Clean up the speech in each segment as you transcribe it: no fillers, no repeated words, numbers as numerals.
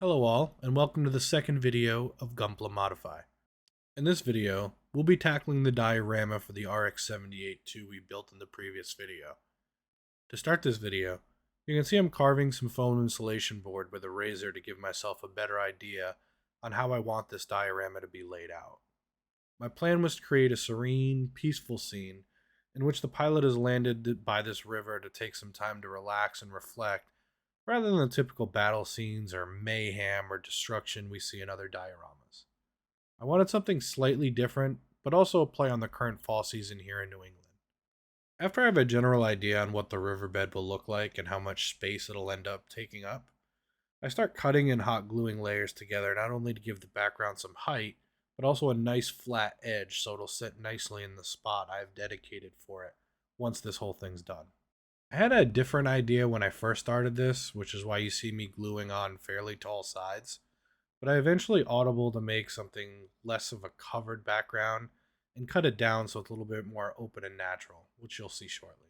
Hello all, and welcome to the second video of Gunpla Modify. In this video, we'll be tackling the diorama for the RX-78-2 we built in the previous video. To start this video, you can see I'm carving some foam insulation board with a razor to give myself a better idea on how I want this diorama to be laid out. My plan was to create a serene, peaceful scene in which the pilot has landed by this river to take some time to relax and reflect rather than the typical battle scenes or mayhem or destruction we see in other dioramas. I wanted something slightly different, but also a play on the current fall season here in New England. After I have a general idea on what the riverbed will look like and how much space it'll end up taking up, I start cutting and hot gluing layers together not only to give the background some height, but also a nice flat edge so it'll sit nicely in the spot I have dedicated for it once this whole thing's done. I had a different idea when I first started this, which is why you see me gluing on fairly tall sides, but I eventually audible to make something less of a covered background and cut it down so it's a little bit more open and natural, which you'll see shortly.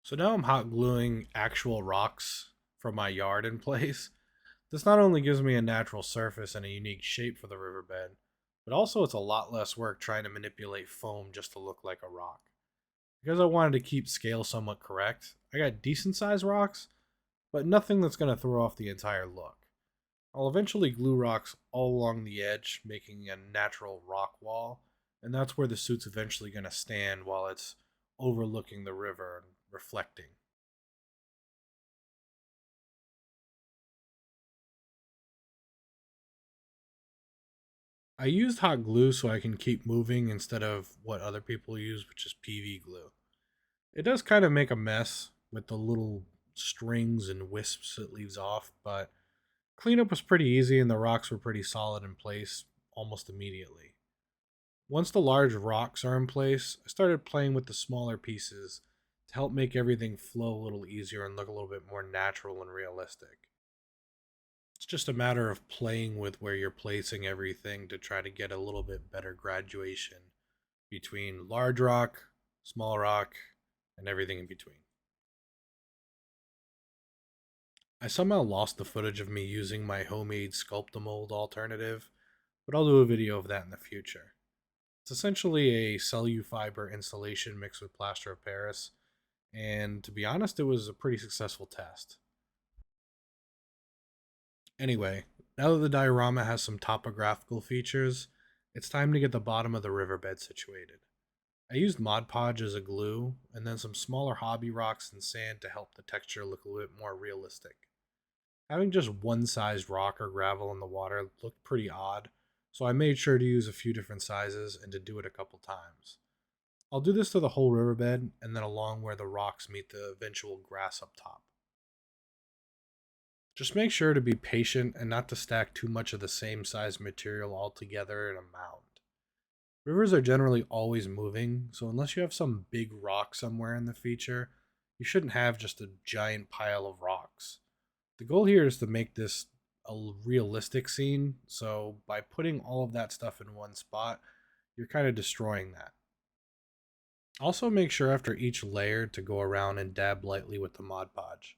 So now I'm hot gluing actual rocks from my yard in place. This not only gives me a natural surface and a unique shape for the riverbed, but also it's a lot less work trying to manipulate foam just to look like a rock. Because I wanted to keep scale somewhat correct, I got decent sized rocks, but nothing that's going to throw off the entire look. I'll eventually glue rocks all along the edge, making a natural rock wall, and that's where the suit's eventually going to stand while it's overlooking the river and reflecting. I used hot glue so I can keep moving instead of what other people use, which is PV glue. It does kind of make a mess with the little strings and wisps it leaves off, but cleanup was pretty easy and the rocks were pretty solid in place almost immediately. Once the large rocks are in place, I started playing with the smaller pieces to help make everything flow a little easier and look a little bit more natural and realistic. It's just a matter of playing with where you're placing everything to try to get a little bit better graduation between large rock, small rock, and everything in between. I somehow lost the footage of me using my homemade sculpt-a-mold alternative, but I'll do a video of that in the future. It's essentially a cellufiber insulation mixed with plaster of Paris, and to be honest, it was a pretty successful test. Anyway, now that the diorama has some topographical features, it's time to get the bottom of the riverbed situated. I used Mod Podge as a glue, and then some smaller hobby rocks and sand to help the texture look a little bit more realistic. Having just one sized rock or gravel in the water looked pretty odd, so I made sure to use a few different sizes and to do it a couple times. I'll do this to the whole riverbed and then along where the rocks meet the eventual grass up top. Just make sure to be patient and not to stack too much of the same size material all together in a mound. Rivers are generally always moving, so unless you have some big rock somewhere in the feature, you shouldn't have just a giant pile of rocks. The goal here is to make this a realistic scene, so by putting all of that stuff in one spot, you're kind of destroying that. Also, make sure after each layer to go around and dab lightly with the Mod Podge.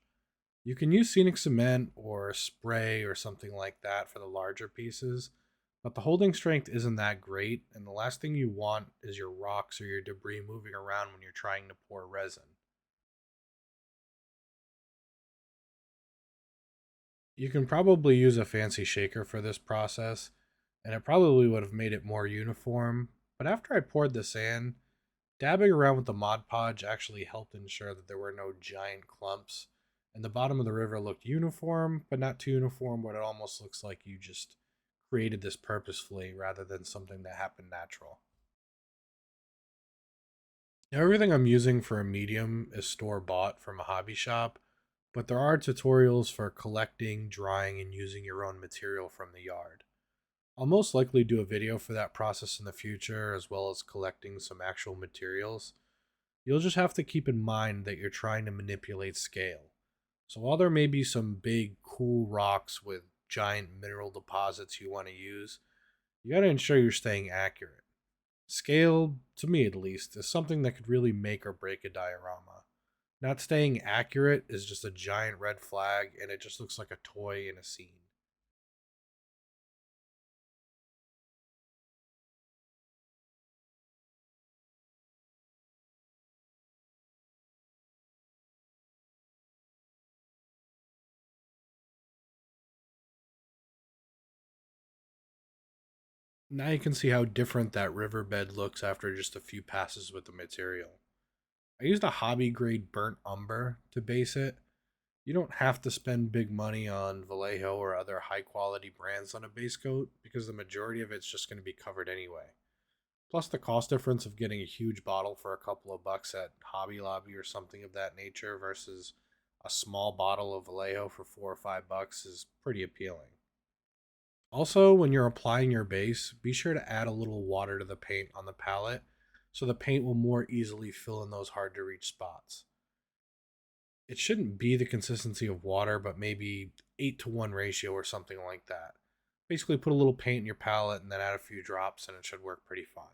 You can use scenic cement or spray or something like that for the larger pieces, but the holding strength isn't that great, and the last thing you want is your rocks or your debris moving around when you're trying to pour resin. You can probably use a fancy shaker for this process, and it probably would have made it more uniform, but after I poured the sand, dabbing around with the Mod Podge actually helped ensure that there were no giant clumps, and the bottom of the river looked uniform, but not too uniform, but it almost looks like you just created this purposefully rather than something that happened natural. Now, everything I'm using for a medium is store bought from a hobby shop, but there are tutorials for collecting, drying, and using your own material from the yard. I'll most likely do a video for that process in the future, as well as collecting some actual materials. You'll just have to keep in mind that you're trying to manipulate scale. So while there may be some big, cool rocks with giant mineral deposits you want to use, you got to ensure you're staying accurate. Scale, to me at least, is something that could really make or break a diorama. Not staying accurate is just a giant red flag, and it just looks like a toy in a scene. Now you can see how different that riverbed looks after just a few passes with the material. I used a hobby grade burnt umber to base it. You don't have to spend big money on Vallejo or other high quality brands on a base coat because the majority of it's just going to be covered anyway. Plus, the cost difference of getting a huge bottle for a couple of bucks at Hobby Lobby or something of that nature versus a small bottle of Vallejo for $4 or $5 is pretty appealing. Also, when you're applying your base, be sure to add a little water to the paint on the palette so the paint will more easily fill in those hard to reach spots. It shouldn't be the consistency of water, but maybe 8-to-1 ratio or something like that. Basically, put a little paint in your palette and then add a few drops, and it should work pretty fine.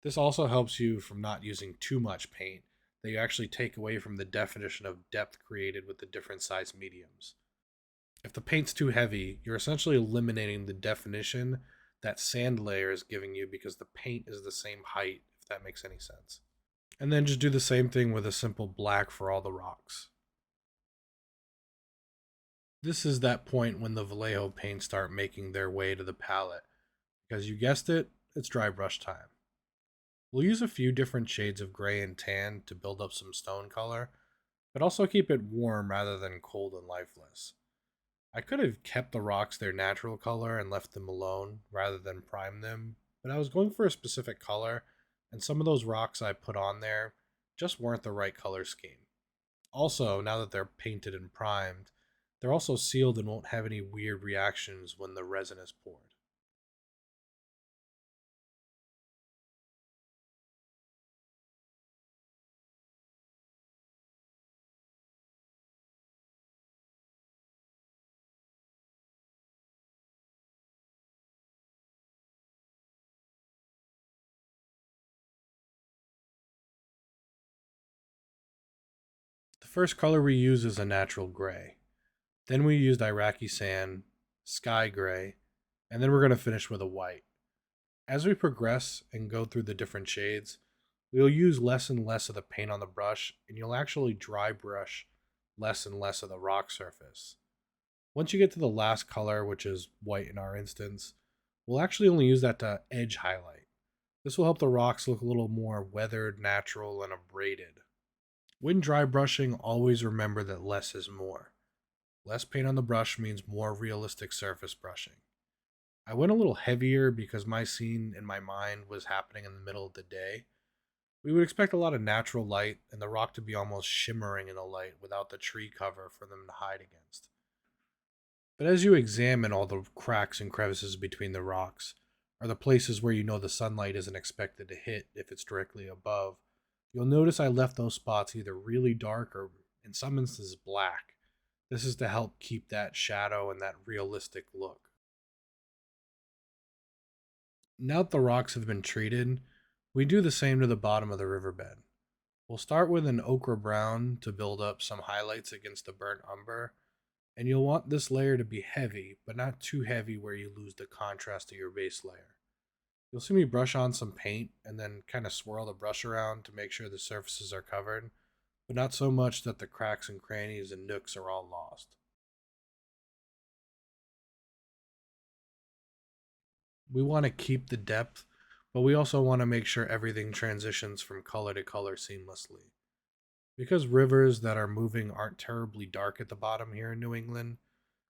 This also helps you from not using too much paint, that you actually take away from the definition of depth created with the different size mediums. If the paint's too heavy, you're essentially eliminating the definition that sand layer is giving you because the paint is the same height, if that makes any sense. And then just do the same thing with a simple black for all the rocks. This is that point when the Vallejo paints start making their way to the palette, because you guessed it, it's dry brush time. We'll use a few different shades of gray and tan to build up some stone color, but also keep it warm rather than cold and lifeless. I could have kept the rocks their natural color and left them alone rather than prime them, but I was going for a specific color, and some of those rocks I put on there just weren't the right color scheme. Also, now that they're painted and primed, they're also sealed and won't have any weird reactions when the resin is poured. The first color we use is a natural gray. Then we used Iraqi sand, sky gray, and then we're going to finish with a white. As we progress and go through the different shades, we'll use less and less of the paint on the brush, and you'll actually dry brush less and less of the rock surface. Once you get to the last color, which is white in our instance, we'll actually only use that to edge highlight. This will help the rocks look a little more weathered, natural, and abraded. When dry brushing, always remember that less is more. Less paint on the brush means more realistic surface brushing. I went a little heavier because my scene in my mind was happening in the middle of the day. We would expect a lot of natural light and the rock to be almost shimmering in the light without the tree cover for them to hide against. But as you examine all the cracks and crevices between the rocks, or the places where you know the sunlight isn't expected to hit if it's directly above, you'll notice I left those spots either really dark or, in some instances, black. This is to help keep that shadow and that realistic look. Now that the rocks have been treated, we do the same to the bottom of the riverbed. We'll start with an ochre brown to build up some highlights against the burnt umber, and you'll want this layer to be heavy, but not too heavy where you lose the contrast of your base layer. You'll see me brush on some paint and then kind of swirl the brush around to make sure the surfaces are covered, but not so much that the cracks and crannies and nooks are all lost. We want to keep the depth, but we also want to make sure everything transitions from color to color seamlessly. Because rivers that are moving aren't terribly dark at the bottom here in New England,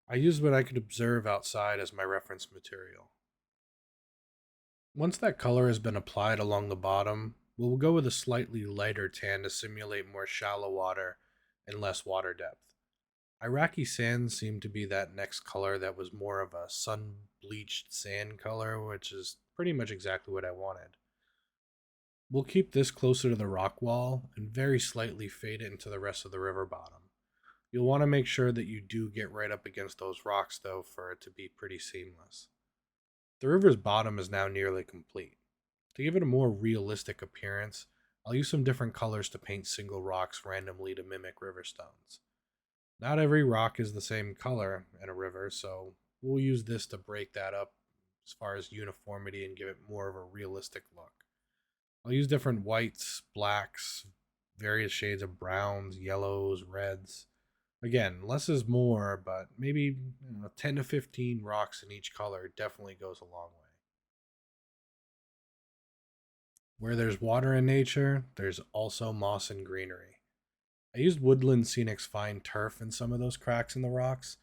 I used what I could observe outside as my reference material. Once that color has been applied along the bottom, we'll go with a slightly lighter tan to simulate more shallow water and less water depth. Iraqi sand seemed to be that next color that was more of a sun bleached sand color, which is pretty much exactly what I wanted. We'll keep this closer to the rock wall and very slightly fade it into the rest of the river bottom. You'll want to make sure that you do get right up against those rocks though for it to be pretty seamless. The river's bottom is now nearly complete. To give it a more realistic appearance, I'll use some different colors to paint single rocks randomly to mimic river stones. Not every rock is the same color in a river, so we'll use this to break that up as far as uniformity and give it more of a realistic look. I'll use different whites, blacks, various shades of browns, yellows, reds. Again, less is more, but maybe 10 to 15 rocks in each color definitely goes a long way. Where there's water in nature, there's also moss and greenery. I used Woodland Scenic's fine turf in some of those cracks in the rocks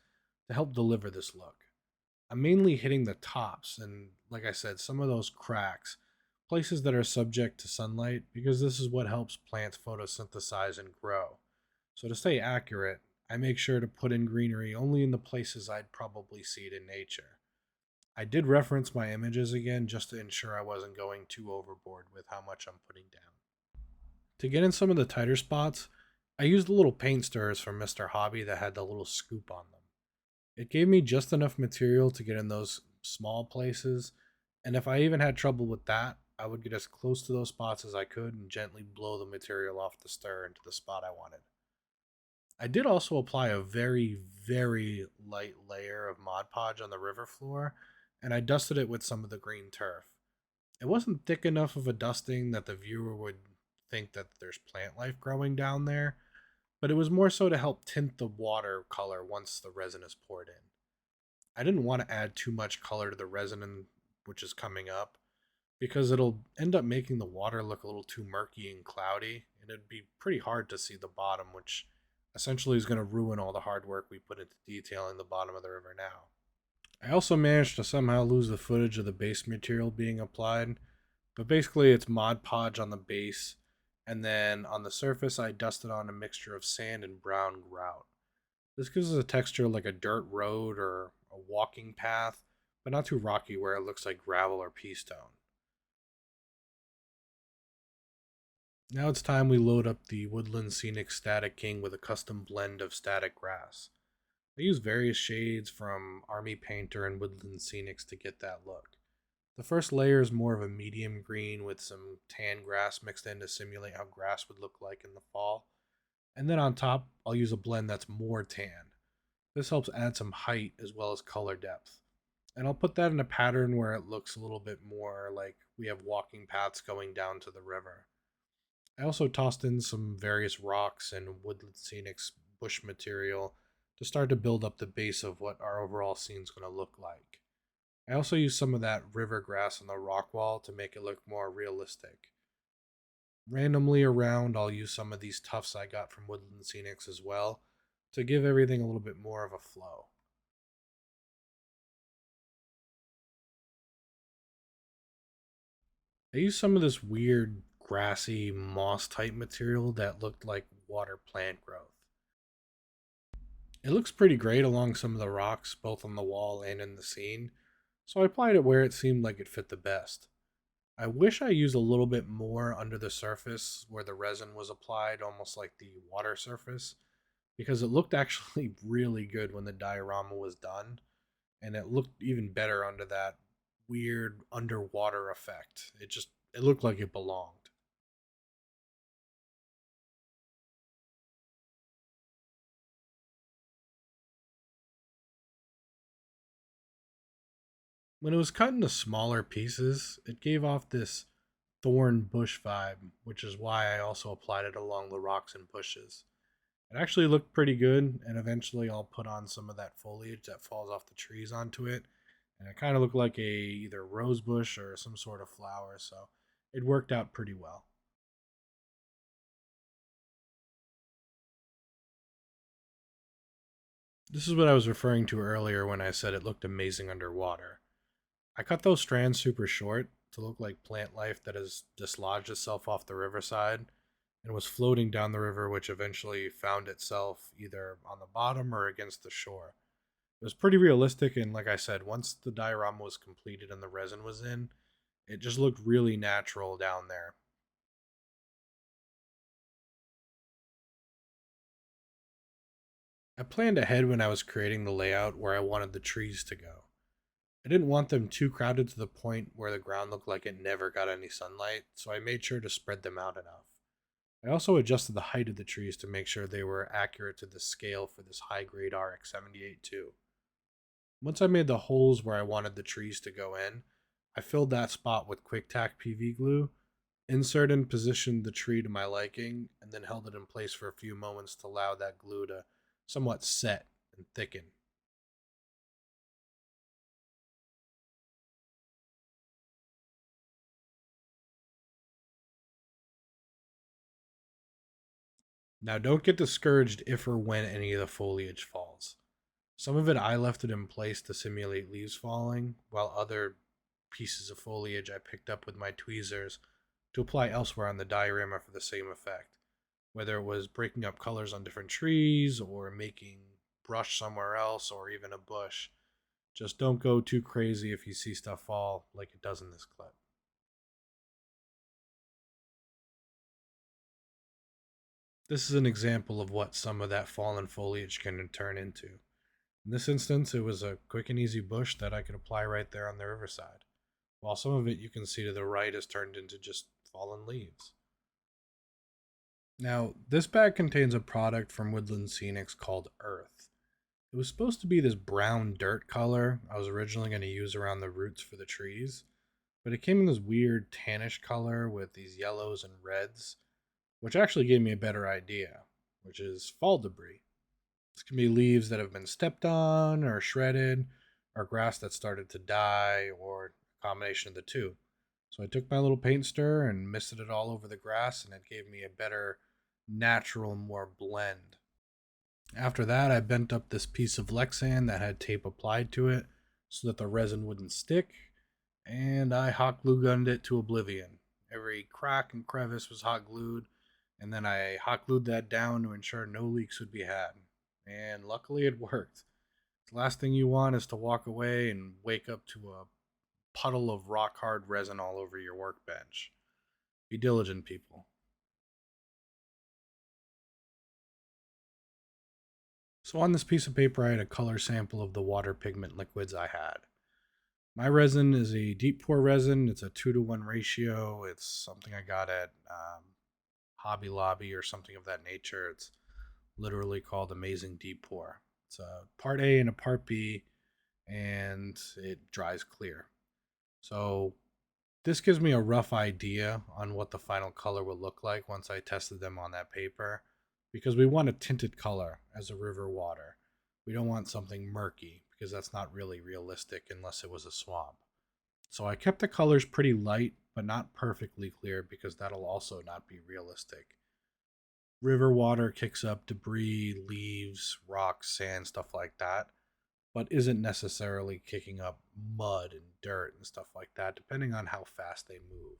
to help deliver this look. I'm mainly hitting the tops and, like I said, some of those cracks, places that are subject to sunlight, because this is what helps plants photosynthesize and grow. So, to stay accurate, I make sure to put in greenery only in the places I'd probably see it in nature. I did reference my images again just to ensure I wasn't going too overboard with how much I'm putting down. To get in some of the tighter spots, I used the little paint stirrers from Mr. Hobby that had the little scoop on them. It gave me just enough material to get in those small places, and if I even had trouble with that, I would get as close to those spots as I could and gently blow the material off the stir into the spot I wanted. I did also apply a very, very light layer of Mod Podge on the river floor, and I dusted it with some of the green turf. It wasn't thick enough of a dusting that the viewer would think that there's plant life growing down there, but it was more so to help tint the water color once the resin is poured in. I didn't want to add too much color to the resin which is coming up because it'll end up making the water look a little too murky and cloudy, and it'd be pretty hard to see the bottom, which essentially is going to ruin all the hard work we put into detailing the bottom of the river now. I also managed to somehow lose the footage of the base material being applied, but basically it's Mod Podge on the base, and then on the surface I dusted on a mixture of sand and brown grout. This gives us a texture like a dirt road or a walking path, but not too rocky where it looks like gravel or pea stone. Now it's time we load up the Woodland Scenic Static King with a custom blend of static grass. I use various shades from Army Painter and Woodland Scenics to get that look. The first layer is more of a medium green with some tan grass mixed in to simulate how grass would look like in the fall. And then on top, I'll use a blend that's more tan. This helps add some height as well as color depth. And I'll put that in a pattern where it looks a little bit more like we have walking paths going down to the river. I also tossed in some various rocks and Woodland Scenics bush material to start to build up the base of what our overall scene is going to look like. I also used some of that river grass on the rock wall to make it look more realistic. Randomly around, I'll use some of these tufts I got from Woodland Scenics as well to give everything a little bit more of a flow. I used some of this weird grassy moss type material that looked like water plant growth. It looks pretty great along some of the rocks, both on the wall and in the scene, so I applied it where it seemed like it fit the best. I wish I used a little bit more under the surface where the resin was applied, almost like the water surface, because it looked actually really good when the diorama was done, and it looked even better under that weird underwater effect. It looked like it belonged. When it was cut into smaller pieces, it gave off this thorn bush vibe, which is why I also applied it along the rocks and bushes. It actually looked pretty good, and eventually I'll put on some of that foliage that falls off the trees onto it, and it kind of looked like a either rose bush or some sort of flower, so it worked out pretty well. This is what I was referring to earlier when I said it looked amazing underwater. I cut those strands super short to look like plant life that has dislodged itself off the riverside and was floating down the river, which eventually found itself either on the bottom or against the shore. It was pretty realistic, and like I said, once the diorama was completed and the resin was in, it just looked really natural down there. I planned ahead when I was creating the layout where I wanted the trees to go. I didn't want them too crowded to the point where the ground looked like it never got any sunlight, so I made sure to spread them out enough. I also adjusted the height of the trees to make sure they were accurate to the scale for this high grade RX-78-2. Once I made the holes where I wanted the trees to go in, I filled that spot with quick tack PV glue, inserted and positioned the tree to my liking, and then held it in place for a few moments to allow that glue to somewhat set and thicken. Now, don't get discouraged if or when any of the foliage falls. Some of it I left it in place to simulate leaves falling, while other pieces of foliage I picked up with my tweezers to apply elsewhere on the diorama for the same effect. Whether it was breaking up colors on different trees, or making brush somewhere else, or even a bush. Just don't go too crazy if you see stuff fall like it does in this clip. This is an example of what some of that fallen foliage can turn into. In this instance, it was a quick and easy bush that I could apply right there on the riverside, while some of it you can see to the right has turned into just fallen leaves. Now, this bag contains a product from Woodland Scenics called Earth. It was supposed to be this brown dirt color I was originally going to use around the roots for the trees, but it came in this weird tannish color with these yellows and reds, which actually gave me a better idea, which is fall debris. This can be leaves that have been stepped on or shredded, or grass that started to die, or a combination of the two. So I took my little paint stirrer and misted it all over the grass, and it gave me a better, natural, more blend. After that, I bent up this piece of Lexan that had tape applied to it so that the resin wouldn't stick, and I hot glue gunned it to oblivion. Every crack and crevice was hot glued, and then I hot glued that down to ensure no leaks would be had. And luckily it worked. The last thing you want is to walk away and wake up to a puddle of rock hard resin all over your workbench. Be diligent, people. So on this piece of paper, I had a color sample of the water pigment liquids I had. My resin is a deep pour resin. It's a 2-to-1 ratio. It's something I got at Hobby Lobby or something of that nature. It's literally called Amazing Deep Pour. It's a part A and a part B, and it dries clear. So this gives me a rough idea on what the final color will look like once I tested them on that paper, because we want a tinted color as a river water. We don't want something murky, because that's not really realistic unless it was a swamp. So I kept the colors pretty light, but not perfectly clear, because that'll also not be realistic. River water kicks up debris, leaves, rocks, sand, stuff like that, but isn't necessarily kicking up mud and dirt and stuff like that, depending on how fast they move.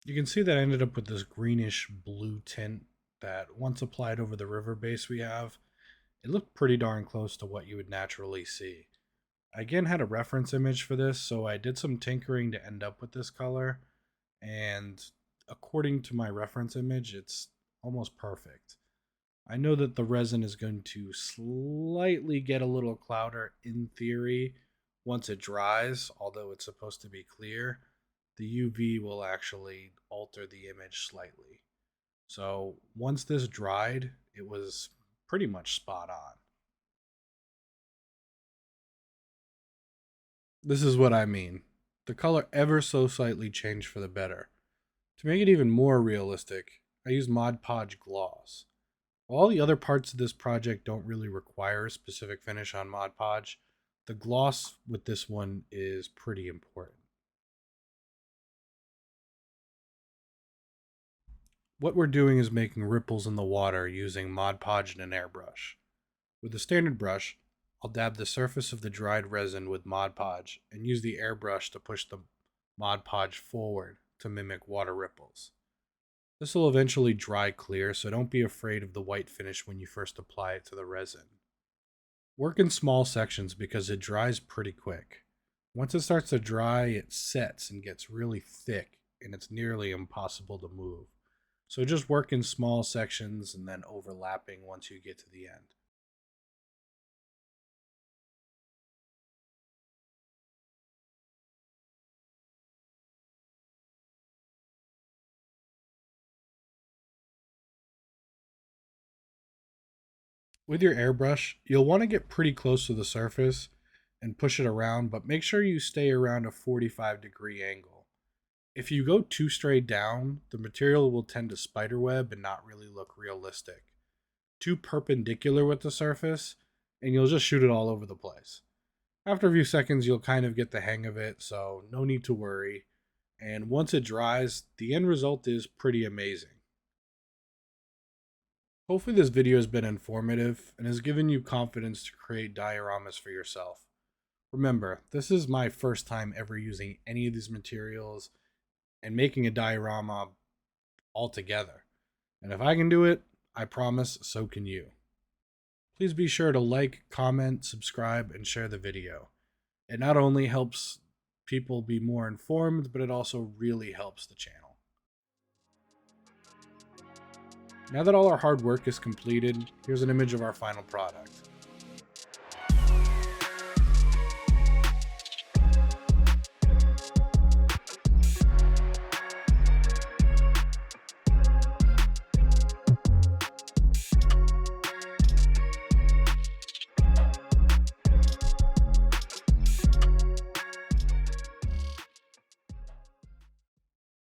You can see that I ended up with this greenish blue tint that, once applied over the river base we have, it looked pretty darn close to what you would naturally see. I again had a reference image for this, so I did some tinkering to end up with this color, and according to my reference image, it's almost perfect. I know that the resin is going to slightly get a little clouder in theory once it dries, although it's supposed to be clear. The UV will actually alter the image slightly. So once this dried, it was pretty much spot on. This is what I mean. The color ever so slightly changed for the better. To make it even more realistic, I used Mod Podge Gloss. While all the other parts of this project don't really require a specific finish on Mod Podge, the gloss with this one is pretty important. What we're doing is making ripples in the water using Mod Podge and an airbrush. With a standard brush, I'll dab the surface of the dried resin with Mod Podge and use the airbrush to push the Mod Podge forward to mimic water ripples. This will eventually dry clear, so don't be afraid of the white finish when you first apply it to the resin. Work in small sections because it dries pretty quick. Once it starts to dry, it sets and gets really thick, and it's nearly impossible to move. So just work in small sections and then overlapping once you get to the end. With your airbrush, you'll want to get pretty close to the surface and push it around, but make sure you stay around a 45-degree angle. If you go too straight down, the material will tend to spiderweb and not really look realistic. Too perpendicular with the surface, and you'll just shoot it all over the place. After a few seconds, you'll kind of get the hang of it, so no need to worry. And once it dries, the end result is pretty amazing. Hopefully this video has been informative and has given you confidence to create dioramas for yourself. Remember, this is my first time ever using any of these materials and making a diorama altogether. And if I can do it, I promise so can you. Please be sure to like, comment, subscribe, and share the video. It not only helps people be more informed, but it also really helps the channel. Now that all our hard work is completed, here's an image of our final product.